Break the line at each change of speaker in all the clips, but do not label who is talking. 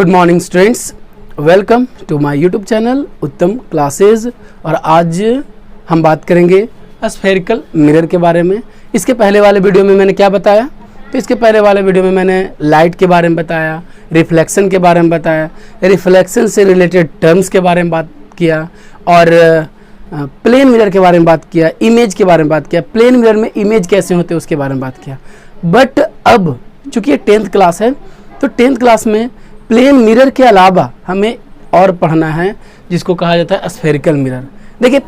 Good morning students, welcome to my YouTube channel Uttam classes. और आज हम बात करेंगे स्फेरिकल मिरर के बारे में। इसके पहले वाले वीडियो में मैंने क्या बताया? तो इसके पहले वाले वीडियो में मैंने लाइट के बारे में बताया, रिफ्लेक्शन के बारे में बताया, रिफ्लेक्शन से रिलेटेड टर्म्स के बारे में बात किया और प्लेन मिरर के बारे में बात किया, इमेज के बारे में बात किया, प्लेन मिरर में इमेज कैसे होते हैं उसके बारे में बात किया। बट अब चूँकि ये 10th क्लास है तो 10th क्लास में प्लेन मिरर के अलावा हमें और पढ़ना है जिसको कहा जाता है स्फेरिकल मिरर। देखिए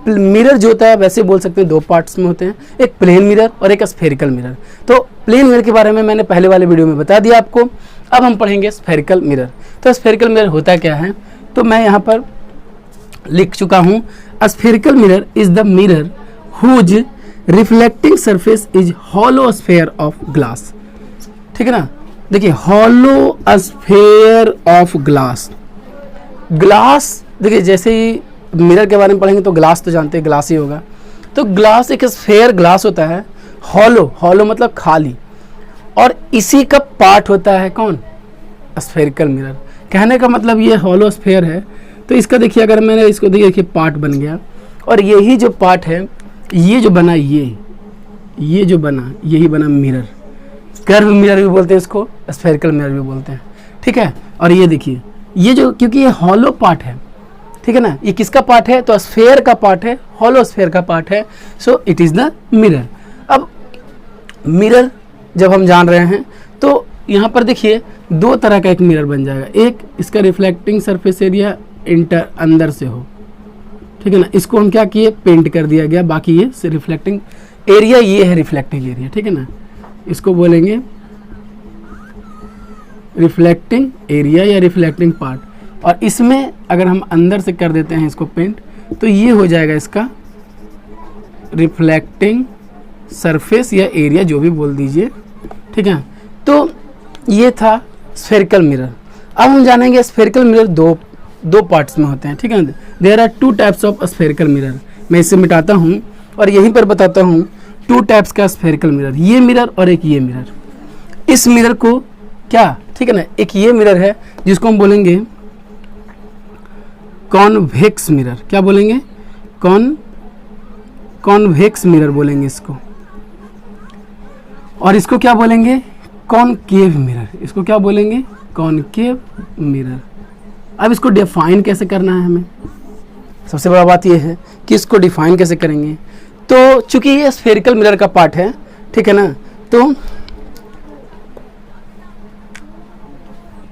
मिरर जो होता है वैसे बोल सकते हैं दो पार्ट्स में होते हैं, एक प्लेन मिरर और एक स्फेरिकल मिरर। तो प्लेन मिरर के बारे में मैंने पहले वाले वीडियो में बता दिया आपको। अब हम पढ़ेंगे स्फेरिकल मिरर। तो स्फेरिकल मिरर होता क्या है, तो मैं यहाँ पर लिख चुका हूँ, spherical mirror is the mirror whose reflecting surface is hollow sphere of glass. ठीक है ना, देखिए hollow sphere of glass. Glass देखिए जैसे ही मिरर के बारे में पढ़ेंगे तो ग्लास तो जानते हैं ग्लास ही होगा। तो ग्लास एक स्फेयर ग्लास होता है, हॉलो, हॉलो मतलब खाली, और इसी का पार्ट होता है कौन? Spherical mirror. कहने का मतलब ये हॉलो स्फेयर है। तो इसका देखिए अगर मैंने इसको देखिए पार्ट बन गया और यही जो पार्ट है ये जो बना ये जो बना यही बना मिरर। कर्व मिरर भी बोलते हैं इसको, स्फेरिकल मिरर भी बोलते हैं। ठीक है, और ये देखिए ये जो, क्योंकि ये हॉलो पार्ट है, ठीक है ना, ये किसका पार्ट है? तो स्फेयर का पार्ट है, हॉलो स्फेयर का पार्ट है। So it is the mirror. अब मिरर जब हम जान रहे हैं तो यहाँ पर देखिए दो तरह का एक मिरर बन जाएगा। एक इसका रिफ्लेक्टिंग सरफेस एरिया अंदर से हो, ठीक है ना, इसको हम क्या किए, पेंट कर दिया गया। बाकी ये रिफ्लेक्टिंग एरिया, ये है रिफ्लेक्टिंग एरिया, ठीक है ना, इसको बोलेंगे रिफ्लेक्टिंग एरिया या रिफ्लेक्टिंग पार्ट। और इसमें अगर हम अंदर से कर देते हैं इसको पेंट तो ये हो जाएगा इसका रिफ्लेक्टिंग सरफेस या एरिया, जो भी बोल दीजिए, ठीक है। तो ये था स्फेरिकल मिरर। अब हम जानेंगे स्फेरिकल मिरर दो पार्ट्स में होते हैं, ठीक है। There are 2 types of spherical mirror. मैं इसे मिटाता हूँ और यहीं पर बताता हूँ 2 टाइप्स का स्फेरिकल मिरर, ये मिरर और एक ये मिरर। इस मिरर को क्या, ठीक है ना, एक ये मिरर है जिसको हम बोलेंगे कॉन्वेक्स मिरर। क्या बोलेंगे? कॉन्वेक्स मिरर बोलेंगे इसको। और इसको क्या बोलेंगे? Concave mirror. इसको क्या बोलेंगे? Concave mirror. अब इसको डिफाइन कैसे करना है हमें? सबसे बड़ा बात यह है कि इसको डिफाइन कैसे करेंगे। तो चूंकि ये स्फेरिकल मिरर का पार्ट है, ठीक है ना,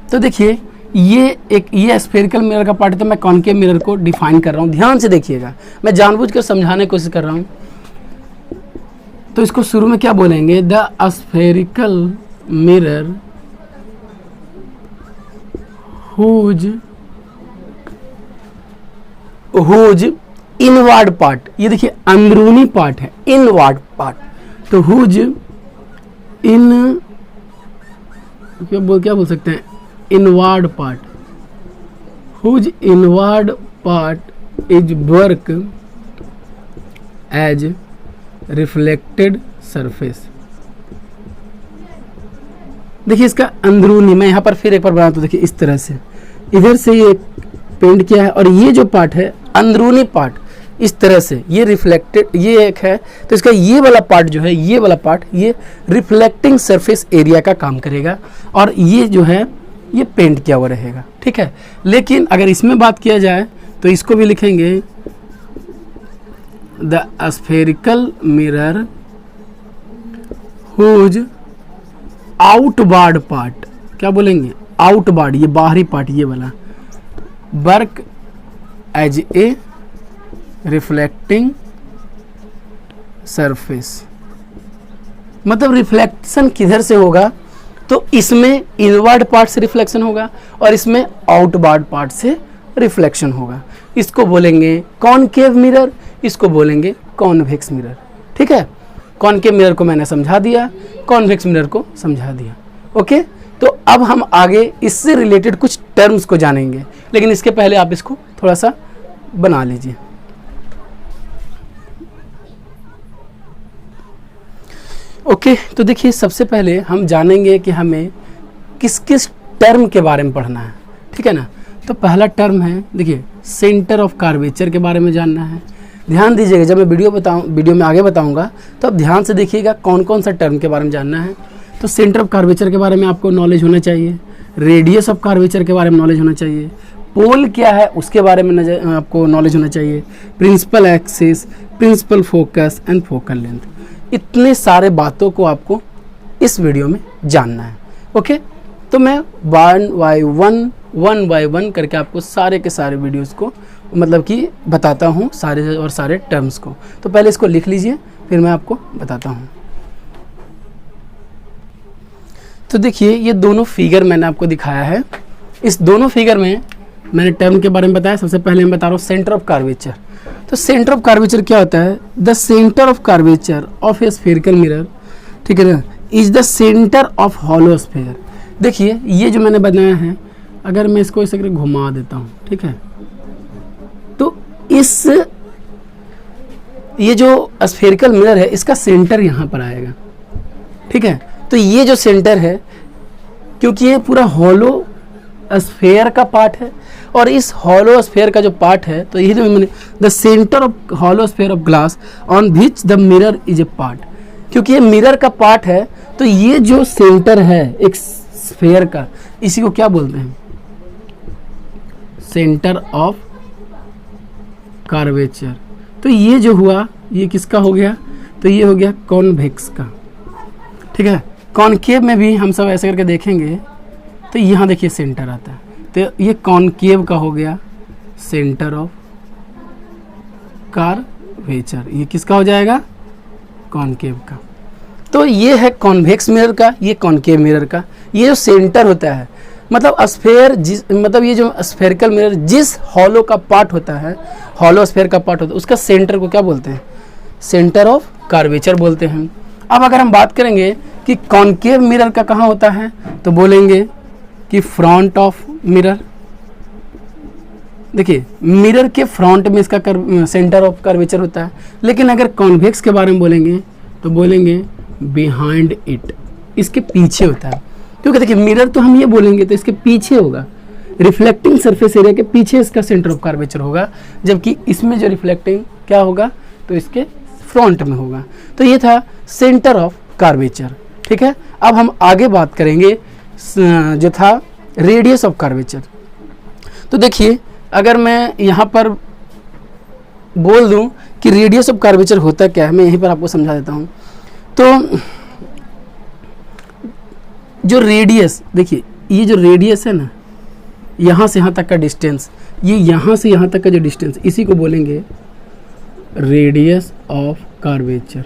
तो देखिए ये स्फेरिकल मिरर का पार्ट है, तो मैं कॉनकेव मिरर को डिफाइन कर रहा हूँ। ध्यान से देखिएगा, मैं जानबूझकर समझाने की कोशिश कर रहा हूँ। तो इसको शुरू में क्या बोलेंगे? The spherical mirror whose inward part, ये देखिए अंदरूनी पार्ट है, इनवर्ड पार्ट। तो हुज क्या बोल सकते हैं? Inward part. Whose inward part is work as reflected surface. देखिए इसका अंदरूनी, मैं यहाँ पर फिर एक बार बनाता हूँ। देखिए इस तरह से इधर से ये पेंट किया है और ये जो पार्ट है अंदरूनी पार्ट, इस तरह से ये रिफ्लेक्टेड, ये एक है। तो इसका ये वाला पार्ट जो है, ये वाला पार्ट, ये रिफ्लेक्टिंग सरफेस एरिया का काम करेगा और ये जो है ये पेंट किया हुआ रहेगा, ठीक है। लेकिन अगर इसमें बात किया जाए तो इसको भी लिखेंगे the spherical mirror whose outward part. क्या बोलेंगे? आउटवर्ड, ये बाहरी पार्ट, ये वाला, work as a reflecting surface. मतलब रिफ्लेक्शन किधर से होगा? तो इसमें इनवर्ड पार्ट से रिफ्लेक्शन होगा और इसमें आउटवर्ड पार्ट से रिफ्लेक्शन होगा। इसको बोलेंगे कॉनकेव मिरर, इसको बोलेंगे कॉन्वेक्स मिरर, ठीक है। कॉनकेव मिरर को मैंने समझा दिया, कॉन्वेक्स मिरर को समझा दिया, ओके। तो अब हम आगे इससे रिलेटेड कुछ टर्म्स को जानेंगे, लेकिन इसके पहले आप इसको थोड़ा सा बना लीजिए। ओके, तो देखिए सबसे पहले हम जानेंगे कि हमें किस किस टर्म के बारे में पढ़ना है, ठीक है ना। तो पहला टर्म है, देखिए सेंटर ऑफ कर्वेचर के बारे में जानना है। ध्यान दीजिएगा, जब मैं वीडियो में आगे बताऊंगा तो अब ध्यान से देखिएगा कौन कौन सा टर्म के बारे में जानना है। तो सेंटर ऑफ कर्वेचर के बारे में आपको नॉलेज होना चाहिए, रेडियस ऑफ कर्वेचर के बारे में नॉलेज होना चाहिए, पोल क्या है उसके बारे में आपको नॉलेज होना चाहिए, principal axis, principal focus and focal length. इतने सारे बातों को आपको इस वीडियो में जानना है। ओके, तो मैं वन बाय वन करके आपको सारे के सारे वीडियोस को मतलब कि बताता हूँ, सारे और सारे टर्म्स को। तो पहले इसको लिख लीजिए, फिर मैं आपको बताता हूँ। तो देखिए ये दोनों फिगर मैंने आपको दिखाया है। इस दोनों फिगर में मैंने टर्म के बारे में बताया। सबसे पहले मैं बता रहा हूँ सेंटर ऑफ कर्वेचर। तो सेंटर ऑफ कर्वेचर क्या होता है? The centre of curvature of A spherical mirror, ठीक है ना, is the centre of hollow sphere. देखिए ये जो मैंने बनाया है, अगर मैं इसको इसे घुमा देता हूँ, ठीक है, तो इस ये जो स्फेरिकल मिरर है इसका सेंटर यहाँ पर आएगा, ठीक है। तो ये जो सेंटर है, क्योंकि ये पूरा हॉलो स्फेयर का पार्ट है और इस हॉलो स्फेयर का जो पार्ट है, तो ये जो मैंने the centre of hollow sphere of glass on which the mirror is a part, क्योंकि ये मिरर का पार्ट है, तो ये जो सेंटर है एक स्फेयर का, इसी को क्या बोलते हैं? Centre of curvature. तो ये जो हुआ ये किसका हो गया? तो ये हो गया कॉन्वेक्स का, ठीक है। कॉनकेव में भी हम सब ऐसे करके देखेंगे तो यहाँ देखिए सेंटर आता है, तो ये कॉनकेव का हो गया सेंटर ऑफ कर्वेचर। ये किसका हो जाएगा? कॉनकेव का। तो ये है कॉन्वेक्स मिरर का, ये कॉनकेव मिरर का। ये जो सेंटर होता है, मतलब स्फेयर मतलब ये जो स्फेरिकल मिरर जिस हॉलो का पार्ट होता है, हॉलो स्फेयर का पार्ट होता है, उसका सेंटर को क्या बोलते हैं? सेंटर ऑफ कर्वेचर बोलते हैं। अब अगर हम बात करेंगे कि कॉनकेव मिरर का कहाँ होता है, तो बोलेंगे कि फ्रंट ऑफ मिरर। देखिए मिरर के फ्रंट में इसका सेंटर ऑफ कर्वेचर होता है। लेकिन अगर कॉन्वेक्स के बारे में बोलेंगे तो बोलेंगे बिहाइंड इट, इसके पीछे होता है। क्योंकि देखिए मिरर तो हम ये बोलेंगे तो इसके पीछे होगा, रिफ्लेक्टिंग सरफेस एरिया के पीछे इसका सेंटर ऑफ कर्वेचर होगा, जबकि इसमें जो रिफ्लेक्टिंग क्या होगा तो इसके फ्रंट में होगा। तो ये था सेंटर ऑफ कर्वेचर, ठीक है। अब हम आगे बात करेंगे जो था रेडियस ऑफ कर्वेचर। तो देखिए अगर मैं यहाँ पर बोल दूँ कि रेडियस ऑफ कर्वेचर होता क्या है, मैं यहीं पर आपको समझा देता हूँ। तो जो रेडियस, देखिए ये जो रेडियस है ना, यहाँ से यहाँ तक का डिस्टेंस, ये यहाँ से यहाँ तक का जो डिस्टेंस, इसी को बोलेंगे रेडियस ऑफ कर्वेचर।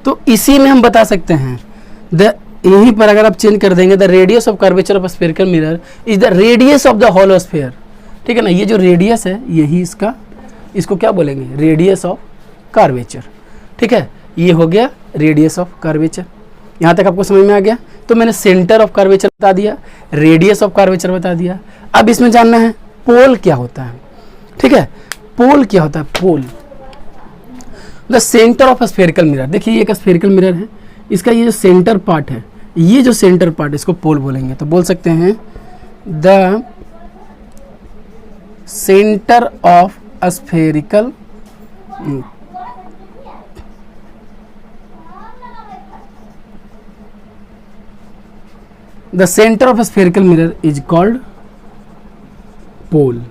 तो इसी में हम बता सकते हैं यहीं पर अगर आप चेंज कर देंगे, the radius of curvature of spherical mirror is the radius of the hollow sphere, ठीक है ना। ये जो रेडियस है यही इसको क्या बोलेंगे? रेडियस ऑफ कर्वेचर, ठीक है। ये हो गया रेडियस ऑफ कर्वेचर। यहाँ तक आपको समझ में आ गया? तो मैंने सेंटर ऑफ कर्वेचर बता दिया, रेडियस ऑफ कर्वेचर बता दिया। अब इसमें जानना है पोल क्या होता है, ठीक है। पोल क्या होता है? Pole the centre of spherical mirror. देखिए ये एक स्फेरिकल मिरर है, इसका ये जो सेंटर पार्ट है, ये जो सेंटर पार्ट, इसको पोल बोलेंगे। तो बोल सकते हैं the centre of spherical the centre of spherical mirror is called pole.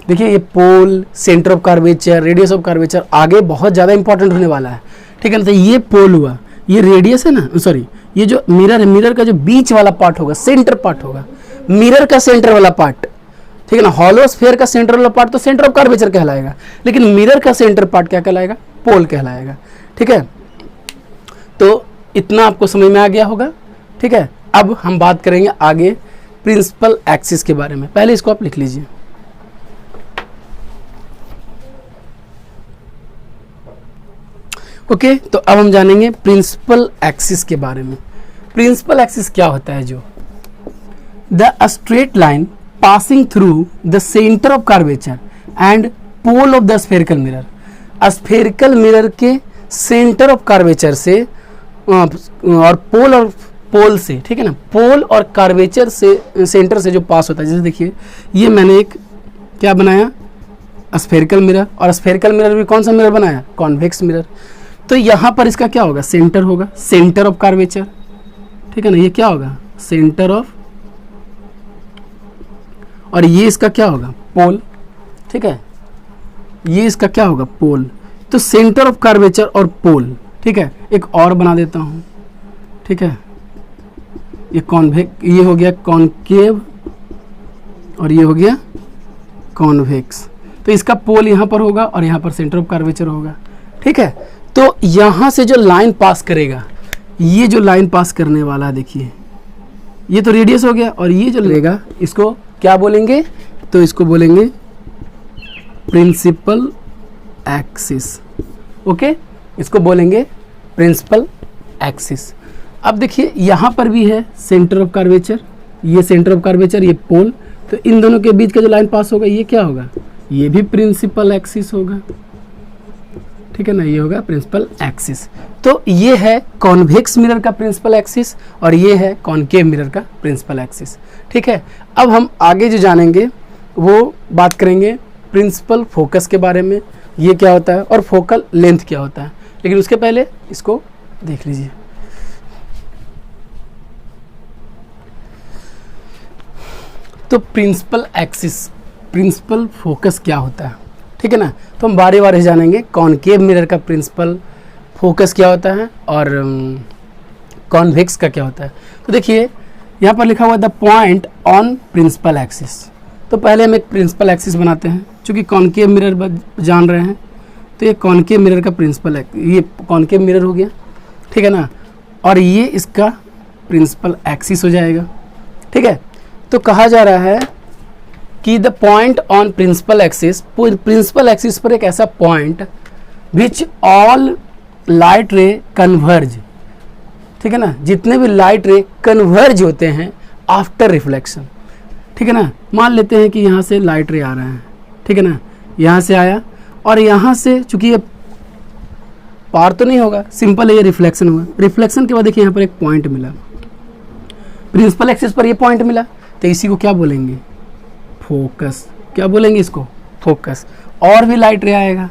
देखिए ये pole, centre of curvature, radius of curvature आगे बहुत ज़्यादा इंपॉर्टेंट होने वाला है, ठीक है ना। तो ये पोल हुआ, ये रेडियस है ना, सॉरी ये जो मिरर है, मिरर का जो बीच वाला पार्ट होगा, सेंटर पार्ट होगा, मिरर का सेंटर वाला पार्ट, ठीक है ना। हॉलो स्फीयर का सेंटर वाला पार्ट तो सेंटर ऑफ कर्वेचर कहलाएगा, लेकिन मिरर का सेंटर पार्ट क्या कहलाएगा? पोल कहलाएगा, ठीक है। तो इतना आपको समझ में आ गया होगा, ठीक है। अब हम बात करेंगे आगे प्रिंसिपल एक्सिस के बारे में। पहले इसको आप लिख लीजिए। ओके, तो अब हम जानेंगे प्रिंसिपल एक्सिस के बारे में। प्रिंसिपल एक्सिस क्या होता है? जो the straight line passing through the centre of curvature and pole of the spherical mirror. Spherical mirror के सेंटर ऑफ कर्वेचर से और पोल ऑफ पोल से, ठीक है ना, पोल और कर्वेचर से सेंटर से जो पास होता है। जैसे देखिए ये मैंने एक क्या बनाया, स्फेरिकल मिरर, और स्फेरिकल मिरर भी कौन सा मिरर बनाया, कॉन्वेक्स मिरर। तो यहाँ पर इसका क्या होगा, सेंटर होगा, सेंटर ऑफ कर्वेचर, ठीक है ना, ये क्या होगा, सेंटर ऑफ, और ये इसका क्या होगा, पोल, ठीक है, ये इसका क्या होगा, पोल। तो सेंटर ऑफ कर्वेचर और पोल, ठीक है। एक और बना देता हूँ, ठीक है, ये कॉन्वेक्स, ये हो गया कॉन्केव और ये हो गया कॉन्वेक्स। तो इसका पोल यहाँ पर होगा और यहाँ पर सेंटर ऑफ कर्वेचर होगा, ठीक है। तो यहाँ से जो लाइन पास करेगा, ये जो लाइन पास करने वाला देखिए, ये तो रेडियस हो गया, और ये जो लेगा इसको क्या बोलेंगे, तो इसको बोलेंगे प्रिंसिपल एक्सिस, ओके, इसको बोलेंगे प्रिंसिपल एक्सिस। अब देखिए यहाँ पर भी है सेंटर ऑफ कर्वेचर, ये सेंटर ऑफ कर्वेचर, ये पोल, तो इन दोनों के बीच का जो लाइन पास होगा ये क्या होगा, ये भी प्रिंसिपल एक्सिस होगा, ठीक है ना, ये होगा प्रिंसिपल एक्सिस। तो ये है कॉन्वेक्स मिरर का प्रिंसिपल एक्सिस और ये है कॉनकेव मिरर का प्रिंसिपल एक्सिस, ठीक है। अब हम आगे जो जानेंगे वो बात करेंगे प्रिंसिपल फोकस के बारे में, ये क्या होता है और फोकल लेंथ क्या होता है, लेकिन उसके पहले इसको देख लीजिए। तो प्रिंसिपल एक्सिस, प्रिंसिपल फोकस क्या होता है, ठीक है ना। तो हम बारी बारी जानेंगे कॉनकेव मिरर का प्रिंसिपल फोकस क्या होता है और कॉन्वेक्स का क्या होता है। तो देखिए यहाँ पर लिखा हुआ है the point on principal axis. तो पहले हम एक प्रिंसिपल एक्सिस बनाते हैं, चूँकि कॉनकेव मिरर जान रहे हैं, तो ये कॉनकेव मिरर का प्रिंसिपल, ये कॉनकेव मिरर हो गया, ठीक है ना, और ये इसका प्रिंसिपल एक्सिस हो जाएगा, ठीक है। तो कहा जा रहा है कि the point on principal axis, principal axis पर एक ऐसा point which all light ray converge, ठीक है ना, जितने भी लाइट रे कन्वर्ज होते हैं आफ्टर रिफ्लेक्शन, ठीक है ना। मान लेते हैं कि यहाँ से लाइट रे आ रहा है, ठीक है ना, यहाँ से आया और यहाँ से, चूंकि ये पार तो नहीं होगा, सिंपल है, ये रिफ्लेक्शन हुआ, रिफ्लेक्शन के बाद देखिए यहाँ पर एक पॉइंट मिला, प्रिंसिपल एक्सिस पर ये पॉइंट मिला, तो इसी को क्या बोलेंगे, फोकस। क्या बोलेंगे इसको, फोकस। और भी लाइट रे आएगा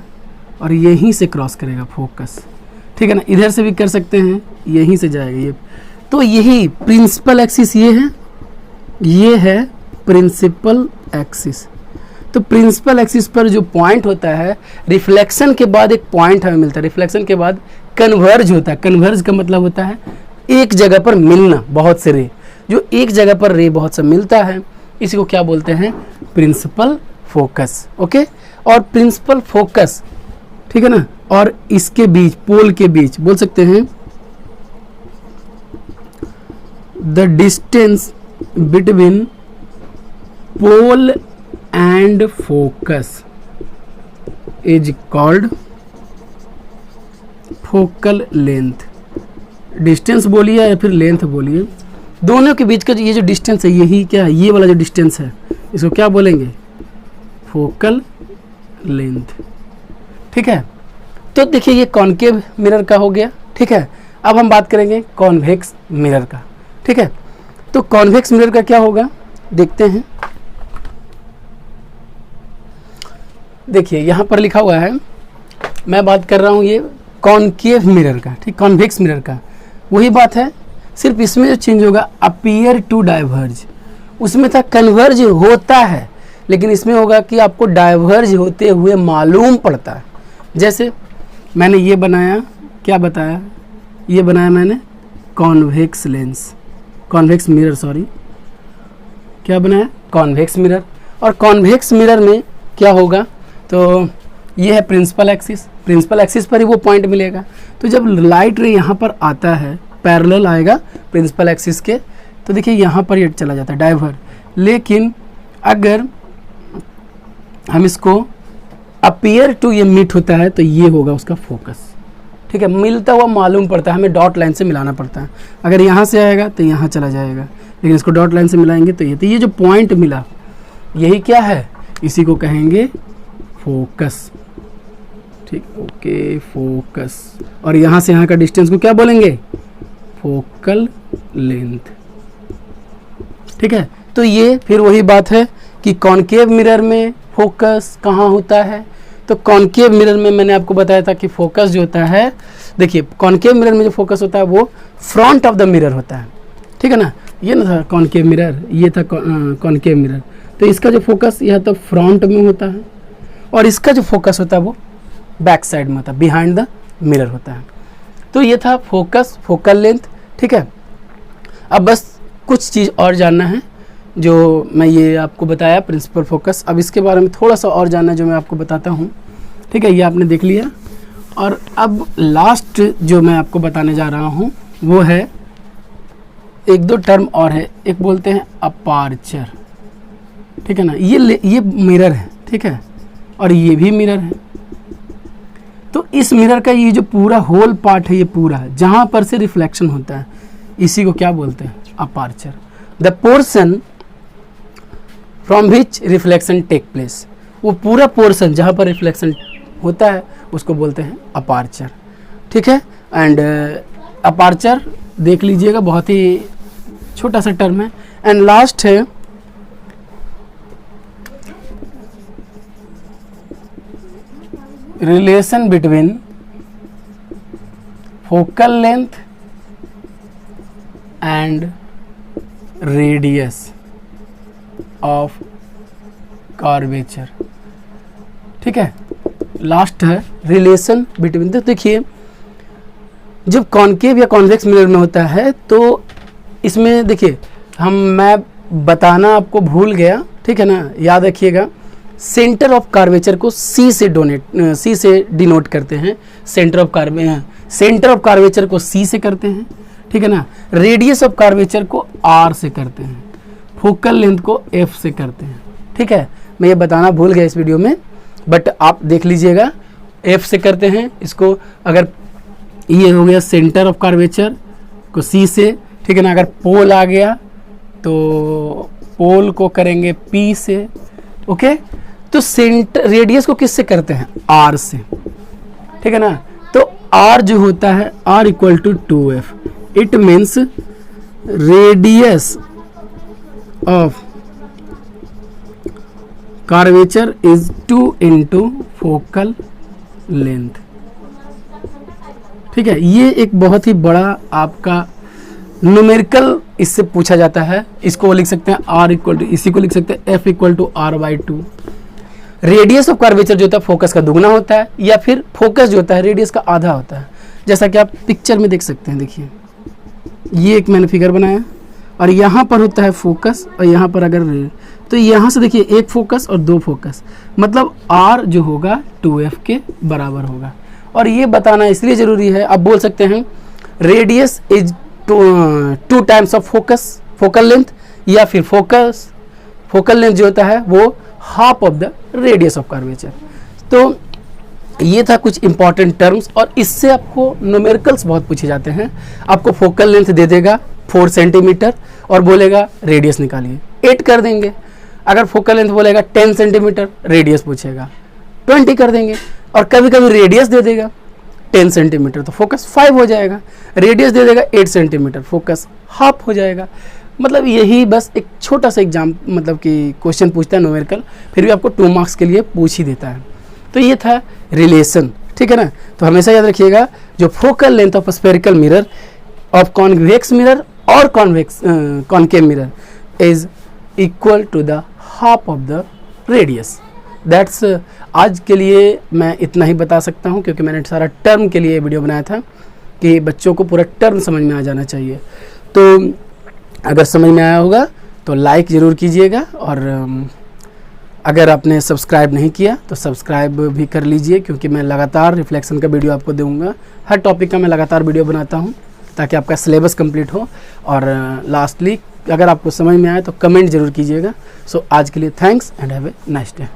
और यहीं से क्रॉस करेगा फोकस, ठीक है ना, इधर से भी कर सकते हैं, यहीं से जाएगा ये। तो यही प्रिंसिपल एक्सिस ये है प्रिंसिपल एक्सिस। तो प्रिंसिपल एक्सिस पर जो पॉइंट होता है, रिफ्लेक्शन के बाद एक पॉइंट हमें मिलता है, रिफ्लेक्शन के बाद कन्वर्ज होता है। कन्वर्ज का मतलब होता है एक जगह पर मिलना, बहुत से रे, जो एक जगह पर रे बहुत सा मिलता है, इसी को क्या बोलते हैं, प्रिंसिपल फोकस, ओके। और प्रिंसिपल फोकस, ठीक है ना, और इसके बीच, पोल के बीच बोल सकते हैं the distance between pole and focus is called focal length. Distance बोलिए या फिर लेंथ बोलिए, दोनों के बीच का ये जो डिस्टेंस है, यही क्या है, ये वाला जो डिस्टेंस है, इसको क्या बोलेंगे, फोकल लेंथ, ठीक है। तो देखिए ये कॉनकेव मिरर का हो गया, ठीक है। अब हम बात करेंगे कॉन्वेक्स मिरर का, ठीक है। तो कॉन्वेक्स मिरर का क्या होगा, देखते हैं। देखिए यहाँ पर लिखा हुआ है, मैं बात कर रहा हूँ ये कॉनकेव मिरर का, ठीक, कॉन्वेक्स मिरर का वही बात है, सिर्फ इसमें जो चेंज होगा अपीयर टू डाइवर्ज। उसमें था कन्वर्ज होता है, लेकिन इसमें होगा कि आपको डाइवर्ज होते हुए मालूम पड़ता है। जैसे मैंने ये बनाया, क्या बताया, ये बनाया मैंने convex lens, convex mirror, sorry, क्या बनाया, कॉन्वेक्स मिरर। और कॉन्वेक्स मिरर में क्या होगा, तो ये है प्रिंसिपल एक्सिस, प्रिंसिपल एक्सिस पर ही वो पॉइंट मिलेगा। तो जब लाइट रे यहाँ पर आता है, पैरेलल आएगा प्रिंसिपल एक्सिस के, तो देखिए यहाँ पर ये चला जाता है डाइवर। लेकिन अगर हम इसको अपीयर टू ये मीट होता है, तो ये होगा उसका फोकस, ठीक है, मिलता हुआ मालूम पड़ता है, हमें डॉट लाइन से मिलाना पड़ता है। अगर यहाँ से आएगा तो यहाँ चला जाएगा, लेकिन इसको डॉट लाइन से मिलाएंगे तो ये जो पॉइंट मिला, यही क्या है, इसी को कहेंगे फोकस, ठीक, ओके, फोकस। और यहाँ से यहाँ का डिस्टेंस को क्या बोलेंगे, फोकल लेंथ। ठीक है, तो ये फिर वही बात है कि कॉनकेव मिरर में फोकस कहाँ होता है। तो कॉनकेव मिरर में मैंने आपको बताया था कि फोकस जो होता है, देखिए कॉनकेव मिरर में जो फोकस होता है वो फ्रंट ऑफ द मिरर होता है। ठीक है ना, ये ना था कॉनकेव मिरर, ये था कॉनकेव मिरर। तो इसका जो फोकस यह तो फ्रंट में होता है और इसका जो फोकस होता है वो बैक साइड में होता है, बिहाइंड द मिरर होता है। तो ये था फोकस, फोकल लेंथ। ठीक है, अब बस कुछ चीज़ और जानना है जो मैं ये आपको बताया प्रिंसिपल फोकस। अब इसके बारे में थोड़ा सा और जानना है जो मैं आपको बताता हूँ। ठीक है, ये आपने देख लिया। और अब लास्ट जो मैं आपको बताने जा रहा हूँ वो है, एक दो टर्म और है, एक बोलते हैं अपार्चर। ठीक है ना, ये मिरर है। ठीक है, और ये भी मिरर है। तो इस मिरर का ये जो पूरा होल पार्ट है, ये पूरा जहाँ पर से रिफ्लेक्शन होता है, इसी को क्या बोलते हैं, aperture. The portion from which reflection take place, वो पूरा पोर्शन जहाँ पर रिफ्लेक्शन होता है उसको बोलते हैं अपार्चर। ठीक है, एंड अपार्चर देख लीजिएगा, बहुत ही छोटा सा टर्म है। एंड लास्ट है relation between focal length and radius of curvature. ठीक है, लास्ट है रिलेशन बिटवीन। तो देखिए, जब कॉनकेव या कॉन्वेक्स मिरर में होता है तो इसमें देखिए मैं बताना आपको भूल गया। ठीक है ना, याद रखिएगा, सेंटर ऑफ कर्वेचर को सी से डिनोट करते हैं। सेंटर ऑफ कर्वेचर को सी से करते हैं। ठीक है ना, रेडियस ऑफ कर्वेचर को आर से करते हैं, फोकल लेंथ को एफ से करते हैं। ठीक है, मैं ये बताना भूल गया इस वीडियो में, बट आप देख लीजिएगा, एफ से करते हैं इसको। अगर ये हो गया सेंटर ऑफ कर्वेचर को सी से। ठीक है ना, अगर पोल आ गया तो पोल को करेंगे पी से। ओके, तो सेंटर रेडियस को किससे करते हैं, आर से। ठीक है ना, तो आर जो होता है R equal to 2f। It means radius of curvature is 2 into focal length. ठीक है, ये एक बहुत ही बड़ा आपका न्यूमेरिकल इससे पूछा जाता है। इसको लिख सकते हैं आर इक्वल टू, इसी को लिख सकते हैं F equal to r/2। Radius of curvature जो होता है फोकस का दुगना होता है, या फिर फोकस जो होता है रेडियस का आधा होता है, जैसा कि आप पिक्चर में देख सकते हैं। देखिए, ये एक मैंने फिगर बनाया और यहाँ पर होता है फोकस और यहाँ पर अगर, तो यहाँ से देखिए एक फोकस और दो फोकस, मतलब r जो होगा 2f के बराबर होगा। और ये बताना इसलिए ज़रूरी है, आप बोल सकते हैं radius is 2 times of focus, focal length, या फिर फोकल लेंथ जो होता है वो half of the radius of curvature. तो ये था कुछ इंपॉर्टेंट टर्म्स, और इससे आपको न्यूमेरिकल्स बहुत पूछे जाते हैं। आपको फोकल लेंथ दे देगा 4 सेंटीमीटर और बोलेगा रेडियस निकालिए, 8 कर देंगे। अगर फोकल लेंथ बोलेगा 10 सेंटीमीटर, रेडियस पूछेगा 20 कर देंगे। और कभी कभी रेडियस दे देगा 10 सेंटीमीटर तो फोकस 5 हो जाएगा, रेडियस दे देगा 8 सेंटीमीटर, फोकस हाफ हो जाएगा। मतलब यही बस एक छोटा सा एग्जाम, मतलब कि क्वेश्चन पूछता है न्यूमेरिकल, फिर भी आपको 2 मार्क्स के लिए पूछ ही देता है। तो ये था रिलेशन। ठीक है ना, तो हमेशा याद रखिएगा, जो focal length of spherical mirror of convex mirror और concave mirror is equal to the half of the radius. That's आज के लिए मैं इतना ही बता सकता हूँ, क्योंकि मैंने सारा टर्म के लिए वीडियो बनाया था कि बच्चों को पूरा टर्म समझ में आ जाना चाहिए। तो अगर समझ में आया होगा तो लाइक ज़रूर कीजिएगा, और अगर आपने सब्सक्राइब नहीं किया तो सब्सक्राइब भी कर लीजिए, क्योंकि मैं लगातार रिफ्लेक्शन का वीडियो आपको दूंगा। हर टॉपिक का मैं लगातार वीडियो बनाता हूँ ताकि आपका सिलेबस कंप्लीट हो। और लास्टली, अगर आपको समझ में आए तो कमेंट ज़रूर कीजिएगा। सो आज के लिए thanks and have a nice day.